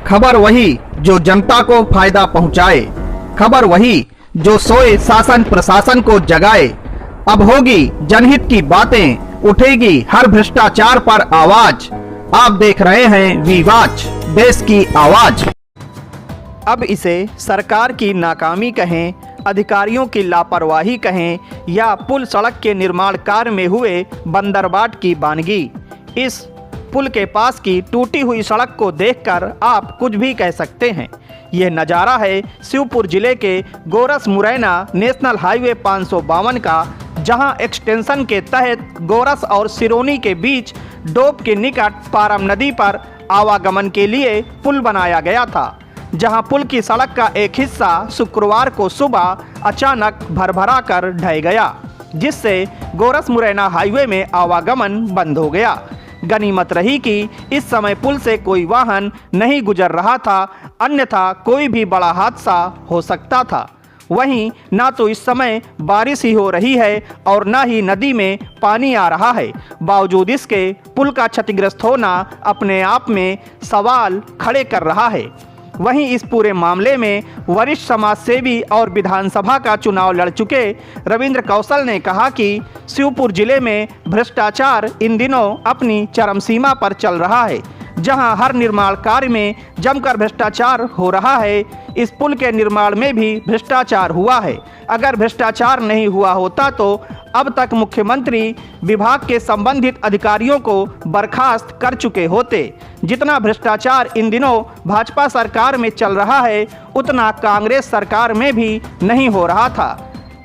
खबर वही जो जनता को फायदा पहुंचाए, खबर वही जो सोए शासन प्रशासन को जगाए। अब होगी जनहित की बातें, उठेगी हर भ्रष्टाचार पर आवाज। आप देख रहे हैं वी-वॉच, देश की आवाज। अब इसे सरकार की नाकामी कहें, अधिकारियों की लापरवाही कहें या पुल सड़क के निर्माण कार्य में हुए बंदरबाट की वानगी, इस पुल के पास की टूटी हुई सड़क को देखकर आप कुछ भी कह सकते हैं। यह नज़ारा है शिवपुर जिले के गोरस मुरैना नेशनल हाईवे 552 का, जहां एक्सटेंशन के तहत गोरस और सिरोनी के बीच डोब के निकट पारम नदी पर आवागमन के लिए पुल बनाया गया था, जहां पुल की सड़क का एक हिस्सा शुक्रवार को सुबह अचानक भरभरा कर ढह गया, जिससे गोरस मुरैना हाईवे में आवागमन बंद हो गया। गनीमत रही कि इस समय पुल से कोई वाहन नहीं गुजर रहा था, अन्यथा कोई भी बड़ा हादसा हो सकता था। वहीं ना तो इस समय बारिश ही हो रही है और ना ही नदी में पानी आ रहा है। बावजूद इसके पुल का क्षतिग्रस्त होना अपने आप में सवाल खड़े कर रहा है। वहीं इस पूरे मामले में वरिष्ठ समाजसेवी और विधानसभा का चुनाव लड़ चुके रविंद्र कौशल ने कहा कि शिवपुर जिले में भ्रष्टाचार इन दिनों अपनी चरम सीमा पर चल रहा है, जहां हर निर्माण कार्य में जमकर भ्रष्टाचार हो रहा है। इस पुल के निर्माण में भी भ्रष्टाचार हुआ है। अगर भ्रष्टाचार नहीं हुआ होता तो अब तक मुख्यमंत्री विभाग के संबंधित अधिकारियों को बर्खास्त कर चुके होते। जितना भ्रष्टाचार इन दिनों भाजपा सरकार में चल रहा है, उतना कांग्रेस सरकार में भी नहीं हो रहा था।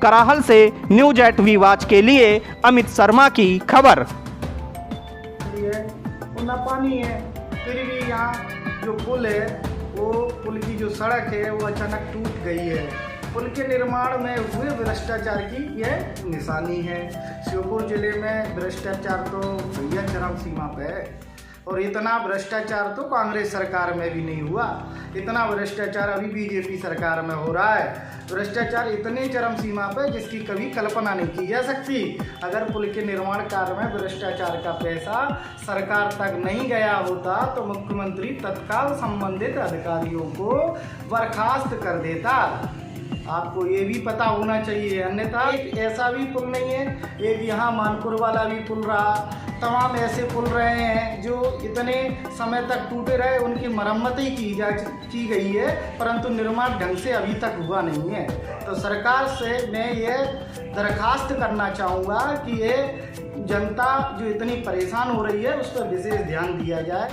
कराहल से न्यूज एट वी-वॉच के लिए अमित शर्मा की खबर। पानी है, फिर भी यहाँ जो पुल है, वो पुल की जो सड़क है वो अचानक टूट गई है। पुल के निर्माण में हुए भ्रष्टाचार की यह निशानी है। शिवपुर जिले में भ्रष्टाचार तो भैया चरम सीमा पे है, और इतना भ्रष्टाचार तो कांग्रेस सरकार में भी नहीं हुआ। इतना भ्रष्टाचार अभी बीजेपी सरकार में हो रहा है। भ्रष्टाचार इतने चरम सीमा पे जिसकी कभी कल्पना नहीं की जा सकती। अगर पुल के निर्माण कार्य में भ्रष्टाचार का पैसा सरकार तक नहीं गया होता तो मुख्यमंत्री तत्काल संबंधित अधिकारियों को बर्खास्त कर देता। आपको ये भी पता होना चाहिए, अन्यथा एक ऐसा भी पुल नहीं है, एक यहाँ मानपुर वाला भी पुल रहा, तमाम ऐसे पुल रहे हैं जो इतने समय तक टूटे रहे, उनकी मरम्मत ही की गई है, परंतु निर्माण ढंग से अभी तक हुआ नहीं है। तो सरकार से मैं ये दरखास्त करना चाहूँगा कि ये जनता जो इतनी परेशान हो रही है उस पर विशेष ध्यान दिया जाए।